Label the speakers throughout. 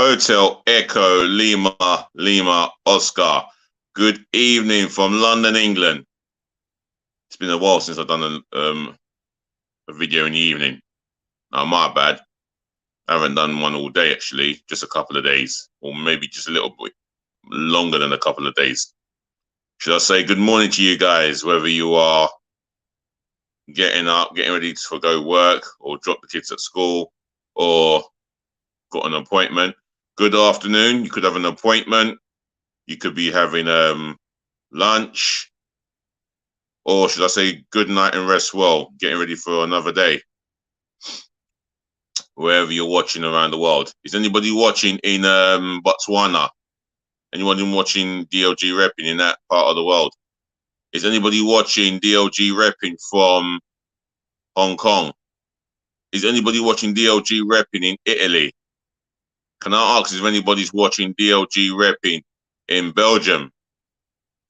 Speaker 1: Hotel Echo Lima Lima Oscar. Good evening from London, England. It's been a while since I've done a video in the evening. Now, my bad. I haven't done one all day, actually. Just a couple of days, or maybe just a little bit longer than a couple of days. Should I say good morning to you guys, whether you are getting up, getting ready to go work, or drop the kids at school, or got an appointment. Good afternoon. You could have an appointment. You could be having lunch, or should I say good night and rest well, getting ready for another day, wherever you're watching around the world. Is anybody watching in Botswana? Anyone watching DLG Reppin' in that part of the world? Is anybody watching DLG Reppin' from Hong Kong? Is anybody watching DLG Reppin' in Italy? Can I ask if anybody's watching DLG Reppin' in Belgium?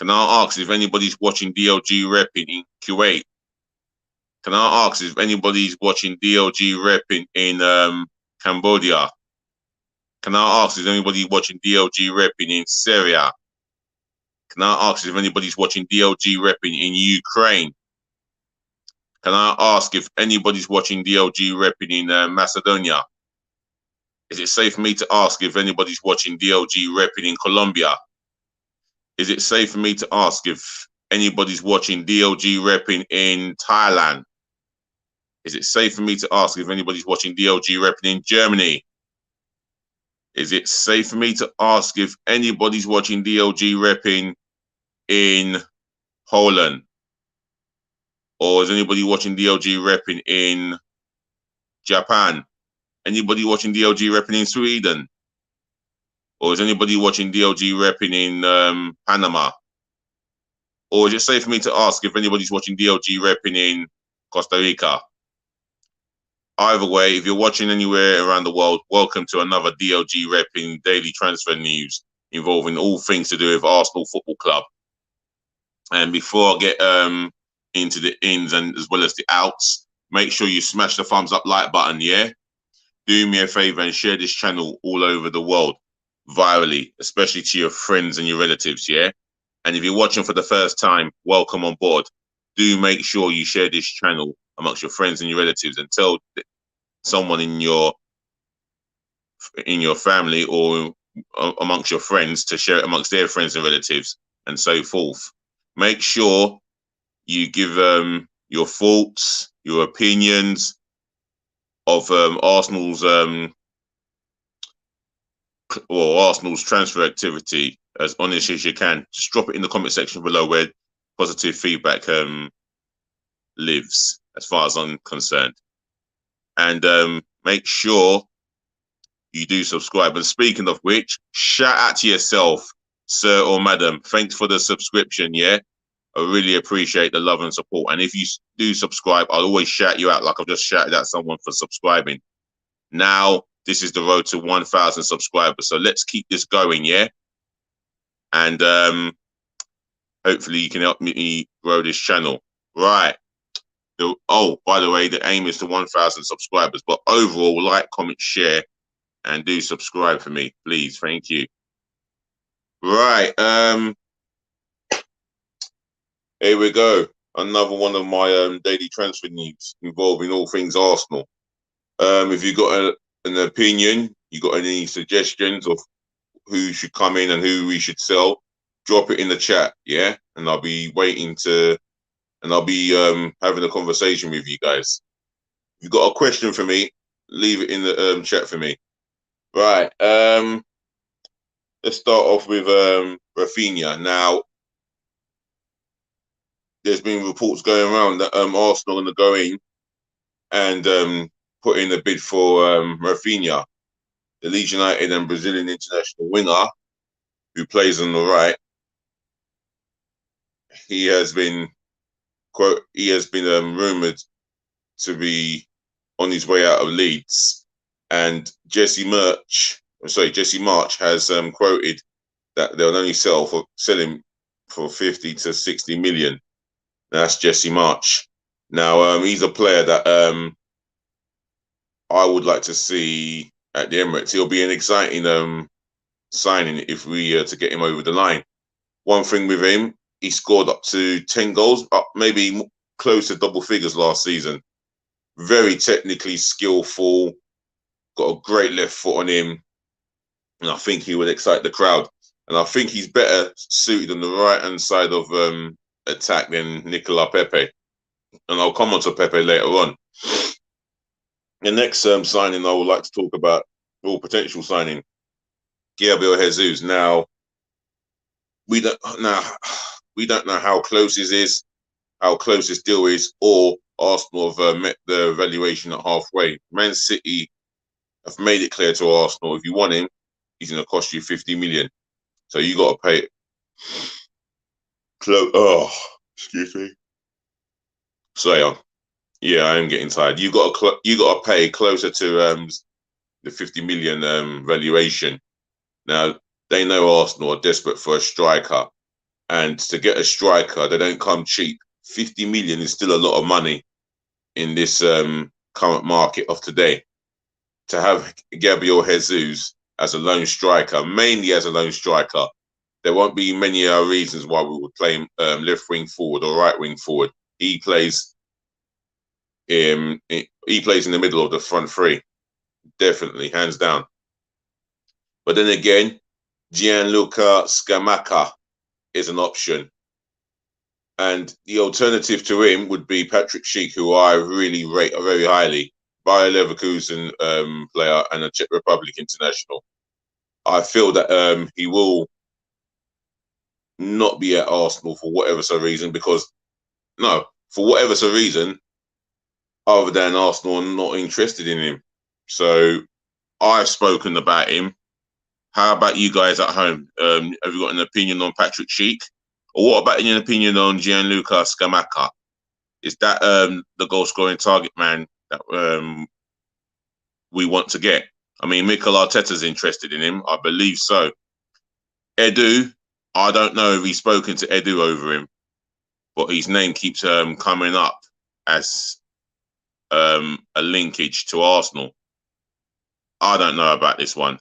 Speaker 1: Can I ask if anybody's watching DLG Reppin' in Kuwait? Can I ask if anybody's watching DLG Reppin' in Cambodia? Can I ask if anybody's watching DLG Reppin' in Syria? Can I ask if anybody's watching DLG Reppin' in Ukraine? Can I ask if anybody's watching DLG Reppin' in Macedonia? Is it safe for me to ask if anybody's watching DLG Reppin' in Colombia? Is it safe for me to ask if anybody's watching DLG Reppin' in Thailand? Is it safe for me to ask if anybody's watching DLG Reppin' in Germany? Is it safe for me to ask if anybody's watching DLG Reppin' in Poland? Or is anybody watching DLG Reppin' in Japan? Anybody watching DLG Reppin' in Sweden? Or is anybody watching DLG Reppin' in Panama? Or is it safe for me to ask if anybody's watching DLG Reppin' in Costa Rica? Either way, if you're watching anywhere around the world, welcome to another DLG Reppin' daily transfer news involving all things to do with Arsenal Football Club. And before I get into the ins and as well as the outs, make sure you smash the thumbs up like button, yeah? Do me a favor and share this channel all over the world, virally, especially to your friends and your relatives, yeah? And if you're watching for the first time, welcome on board. Do make sure you share this channel amongst your friends and your relatives and tell someone in your family or amongst your friends to share it amongst their friends and relatives and so forth. Make sure you give your thoughts, your opinions of Arsenal's transfer activity as honest as you can. Just drop it in the comment section below where positive feedback lives, as far as I'm concerned. And make sure you do subscribe. And speaking of which, shout out to yourself, sir or madam. Thanks for the subscription, yeah? I really appreciate the love and support. And if you do subscribe, I'll always shout you out like I've just shouted out someone for subscribing. Now, this is the road to 1,000 subscribers. So let's keep this going, yeah? And hopefully you can help me grow this channel. Right. Oh, by the way, the aim is to 1,000 subscribers. But overall, like, comment, share, and do subscribe for me, please. Thank you. Right. Here we go. Another one of my daily transfer needs involving all things Arsenal. If you got an opinion, you got any suggestions of who should come in and who we should sell, drop it in the chat, yeah? And I'll be I'll be having a conversation with you guys. If you've got a question for me, leave it in the chat for me. Right. Let's start off with Reppin'S. Now, there's been reports going around that Arsenal are going to go in and put in a bid for Reppin'S, the Leeds United and Brazilian international winger who plays on the right. He has been rumoured to be on his way out of Leeds, and Jesse March has quoted that they'll only sell him for 50 to 60 million. That's Jesse March. Now he's a player that I would like to see at the Emirates. He'll be an exciting signing if we to get him over the line. One thing with him, he scored up to 10 goals, up maybe close to double figures last season. Very technically skillful, got a great left foot on him, and I think he would excite the crowd. And I think he's better suited on the right-hand side of attack than Nicola Pepe. And I'll come on to Pepe later on. The next signing I would like to talk about, or potential signing, Gabriel Jesus. Now, we don't know how close this is, how close this deal is, or Arsenal have met the valuation at halfway. Man City have made it clear to Arsenal, if you want him, he's going to cost you 50 million. So you got to pay it. Excuse me. So yeah, I am getting tired. You got to pay closer to the 50 million valuation. Now they know Arsenal are desperate for a striker, and to get a striker, they don't come cheap. 50 million is still a lot of money in this current market of today. To have Gabriel Jesus as a lone striker, mainly as a lone striker, there won't be many reasons why we would play him left wing forward or right wing forward. He plays in the middle of the front three, definitely, hands down. But then again, Gianluca Scamacca is an option. And the alternative to him would be Patrick Schick, who I really rate very highly. Bayer Leverkusen player and a Czech Republic international. I feel that he will not be at Arsenal for whatever reason, other than Arsenal are not interested in him. So I've spoken about him. How about you guys at home? Have you got an opinion on Patrick Schick? Or what about an opinion on Gianluca Scamacca? Is that the goal-scoring target man that we want to get? I mean, Mikel Arteta's interested in him. I believe so. Edu, I don't know if he's spoken to Edu over him, but his name keeps coming up as a linkage to Arsenal. I don't know about this one.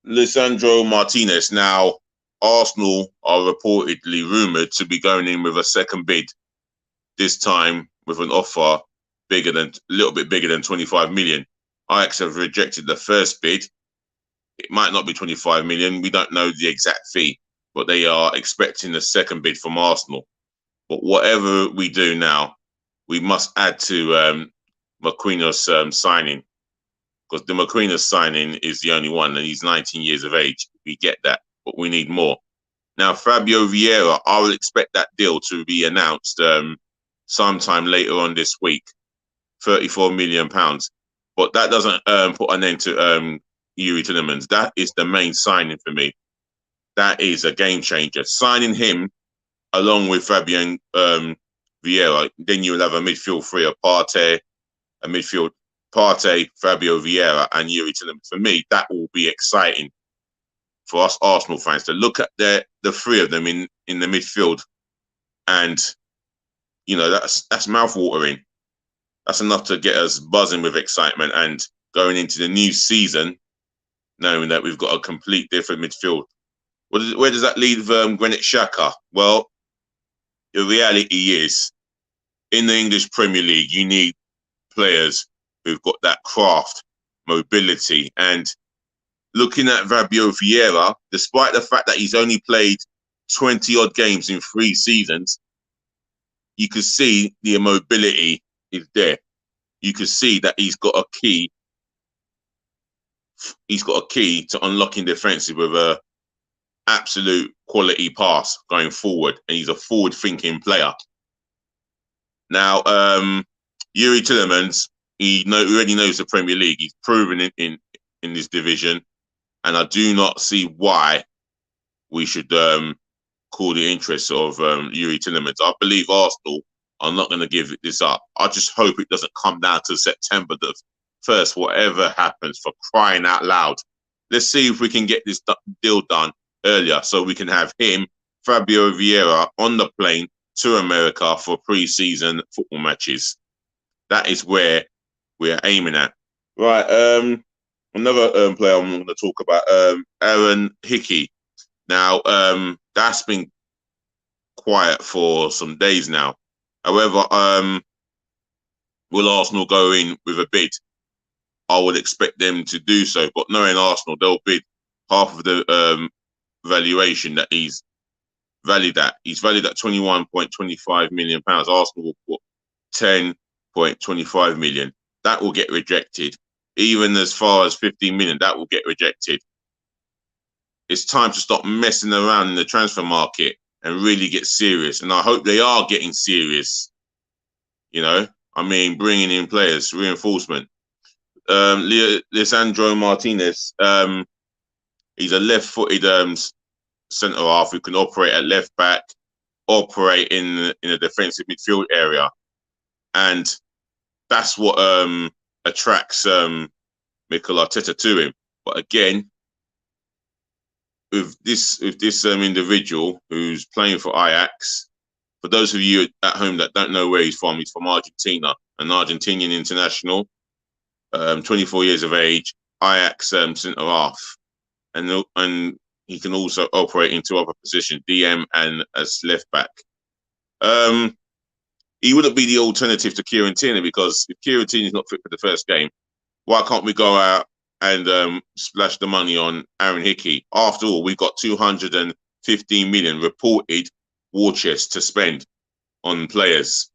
Speaker 1: Lisandro Martinez. Now, Arsenal are reportedly rumoured to be going in with a second bid, this time with an offer a little bit bigger than 25 million. Ajax have rejected the first bid. It might not be 25 million. We don't know the exact fee, but they are expecting a second bid from Arsenal. But whatever we do now, we must add to Marquinhos' signing, because the Marquinhos signing is the only one, and he's 19 years of age. We get that, but we need more. Now, Fabio Vieira, I will expect that deal to be announced sometime later on this week, £34 million. But that doesn't put an end to Yuri Tillemans. That is the main signing for me. That is a game changer. Signing him along with Fabian Vieira, then you'll have a midfield three of Partey, Fabio Vieira, and Yuri Tillemans. For me, that will be exciting for us Arsenal fans to look at the three of them in the midfield, and that's mouth-watering. That's enough to get us buzzing with excitement and going into the new season, knowing that we've got a complete different midfield. Where does that leave Granit Xhaka? Well, the reality is, in the English Premier League, you need players who've got that craft, mobility, and looking at Fabio Vieira, despite the fact that he's only played 20-odd games in 3 seasons, you can see the mobility is there. You can see that he's got a key. He's got a key to unlocking defensive with a absolute quality pass going forward, and he's a forward-thinking player. Now, Yuri Tillemans, he already knows the Premier League. He's proven it in this division, and I do not see why we should call the interest of Yuri Tillemans. I believe Arsenal are not going to give this up. I just hope it doesn't come down to September the 1st, whatever happens, for crying out loud. Let's see if we can get this deal done earlier so we can have him, Fabio Vieira, on the plane to America for pre-season football matches. That is where we're aiming at. Right. Another player I'm going to talk about. Aaron Hickey. Now, that's been quiet for some days now. However, will Arsenal go in with a bid? I would expect them to do so, but knowing Arsenal, they'll bid half of the valuation that he's valued at. He's valued at £21.25 million. Arsenal will put 10.25 million. That will get rejected. Even as far as 15 million, that will get rejected. It's time to stop messing around in the transfer market and really get serious. And I hope they are getting serious. You know, I mean, bringing in players, reinforcement. Lisandro Martinez, he's a left-footed centre half who can operate at left back, operate in a defensive midfield area, and that's what attracts Mikel Arteta to him. But again, with this individual who's playing for Ajax, for those of you at home that don't know where he's from Argentina, an Argentinian international, 24 years of age, Ajax centre half, and he can also operate into other positions, DM and as left back. He wouldn't be the alternative to Kieran Tierney, because if Kieran Tierney is not fit for the first game, why can't we go out and splash the money on Aaron Hickey? After all, we've got 215 million reported war chest to spend on players.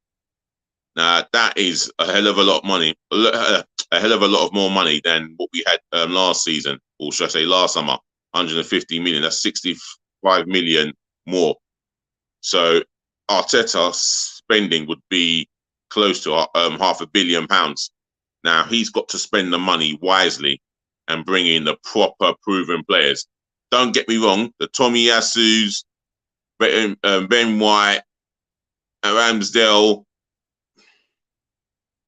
Speaker 1: Now, that is a hell of a lot of money, a hell of a lot of more money than what we had last season, or should I say last summer, 150 million. That's 65 million more. So Arteta spending would be close to £500 million. Now, he's got to spend the money wisely and bring in the proper proven players. Don't get me wrong, the Tomiyasu's, Ben White, Ramsdale,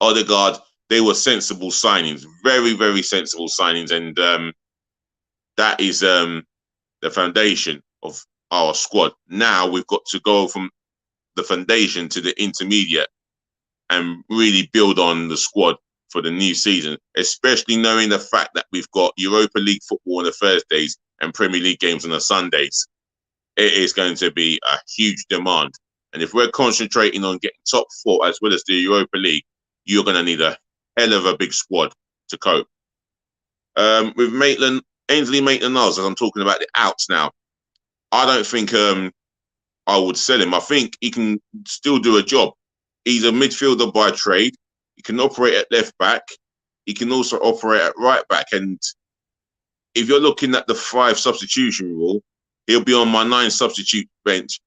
Speaker 1: Odegaard, they were sensible signings, very, very sensible signings. And that is the foundation of our squad. Now we've got to go from the foundation to the intermediate and really build on the squad for the new season, especially knowing the fact that we've got Europa League football on the Thursdays and Premier League games on the Sundays. It is going to be a huge demand. And if we're concentrating on getting top four as well as the Europa League, you're going to need a hell of a big squad to cope. With Ainsley Maitland-Niles, as I'm talking about the outs now, I don't think I would sell him. I think he can still do a job. He's a midfielder by trade. He can operate at left back. He can also operate at right back. And if you're looking at the 5 substitution rule, he'll be on my 9 substitute bench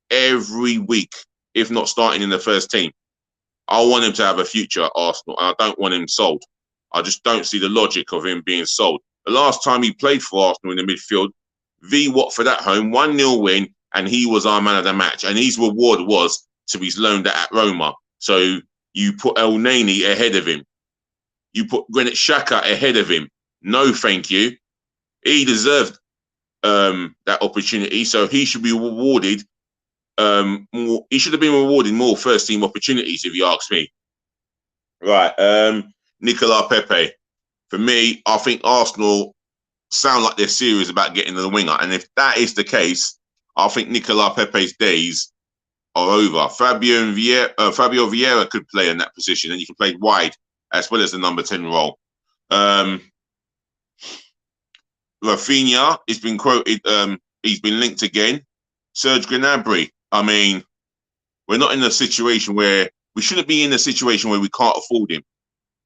Speaker 1: every week, if not starting in the first team. I want him to have a future at Arsenal, and I don't want him sold. I just don't see the logic of him being sold. The last time he played for Arsenal in the midfield, v Watford at home, 1-0 win, and he was our man of the match. And his reward was to be loaned at Roma. So you put El Neni ahead of him. You put Granit Xhaka ahead of him. No, thank you. He deserved that opportunity, so he should be rewarded. He should have been rewarded more first-team opportunities, if you ask me. Right, Nicolas Pepe. For me, I think Arsenal sound like they're serious about getting the winger, and if that is the case, I think Nicolas Pepe's days are over. Fabio Vieira could play in that position, and he can play wide as well as the number 10 role. Rafinha has been quoted. He's been linked again. Serge Gnabry. I mean, we're not in a situation where we shouldn't be in a situation where we can't afford him.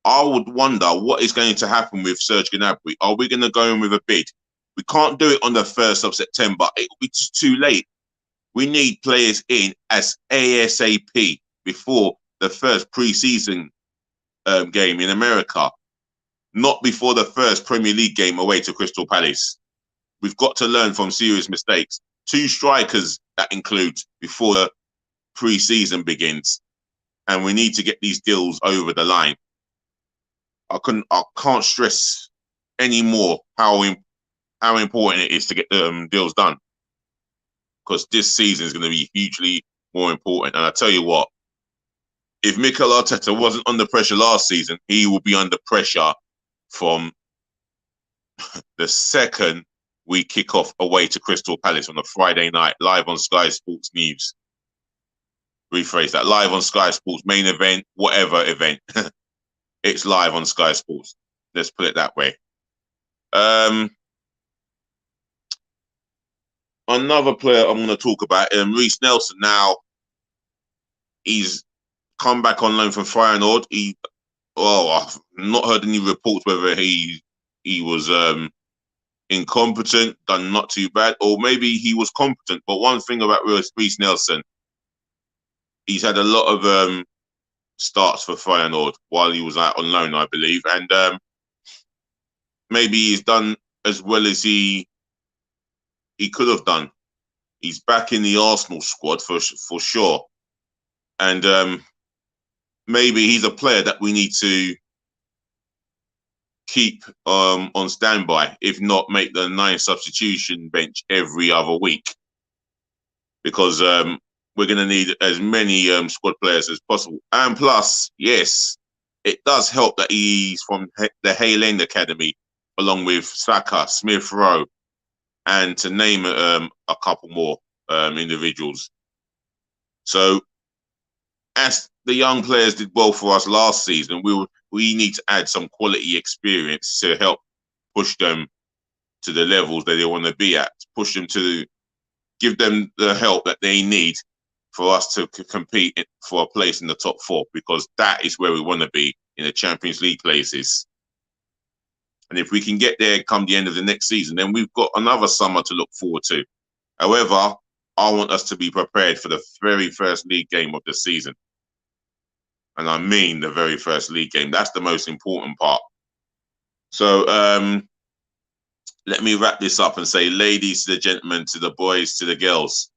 Speaker 1: I would wonder what is going to happen with Serge Gnabry. Are we going to go in with a bid? We can't do it on the 1st of September. It will be too late. We need players in as ASAP before the first pre-season game in America, not before the first Premier League game away to Crystal Palace. We've got to learn from serious mistakes. 2 strikers, that includes, before the pre-season begins. And we need to get these deals over the line. I can't stress anymore how important it is to get the deals done. Because this season is going to be hugely more important. And I tell you what, if Mikel Arteta wasn't under pressure last season, he will be under pressure from the second we kick off away to Crystal Palace on a Friday night, live on Sky Sports News. Rephrase that, live on Sky Sports, main event, whatever event. It's live on Sky Sports. Let's put it that way. Another player I'm going to talk about, Reiss Nelson. Now, he's come back on loan from Feyenoord. I've not heard any reports whether he was incompetent, done not too bad, or maybe he was competent. But one thing about Reiss Nelson, he's had a lot of starts for Feyenoord while he was out on loan, I believe, and maybe he's done as well as he could have done. He's back in the Arsenal squad for sure, and maybe he's a player that we need to keep on standby, if not make the 9 substitution bench every other week, because we're going to need as many squad players as possible. And plus, yes, it does help that he's from the Hale End Academy, along with Saka, Smith Rowe, and to name a couple more individuals. So, as the young players did well for us last season, we need to add some quality experience to help push them to the levels that they want to be at, push them to give them the help that they need for us to compete for a place in the top 4, because that is where we want to be, in the Champions League places. And if we can get there come the end of the next season, then we've got another summer to look forward to. However, I want us to be prepared for the very first league game of the season. And I mean the very first league game. That's the most important part. So let me wrap this up and say, ladies to the gentlemen, to the boys, to the girls,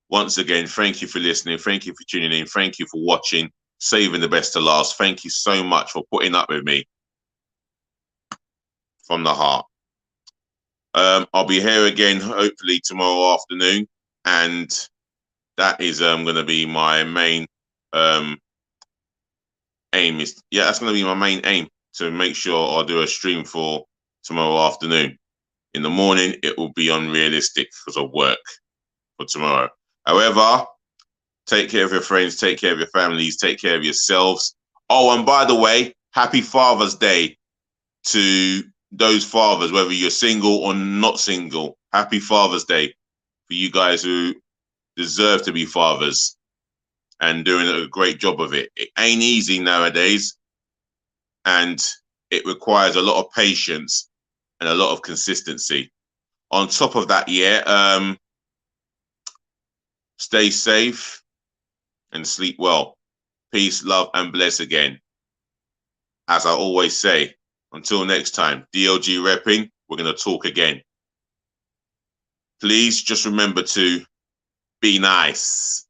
Speaker 1: once again, thank you for listening. Thank you for tuning in. Thank you for watching. Saving the best to last. Thank you so much for putting up with me. From the heart. I'll be here again, hopefully tomorrow afternoon. And that is going to be my main aim. That's going to be my main aim, to make sure I'll do a stream for tomorrow afternoon. In the morning, it will be unrealistic because of work for tomorrow. However, take care of your friends, take care of your families, take care of yourselves. Oh, and by the way, happy Father's Day to those fathers, whether you're single or not single. Happy Father's Day for you guys who deserve to be fathers and doing a great job of it. It ain't easy nowadays, and it requires a lot of patience and a lot of consistency. On top of that, stay safe and sleep well. Peace, love, and bless again. As I always say, until next time, DLG Reppin', we're going to talk again. Please just remember to be nice.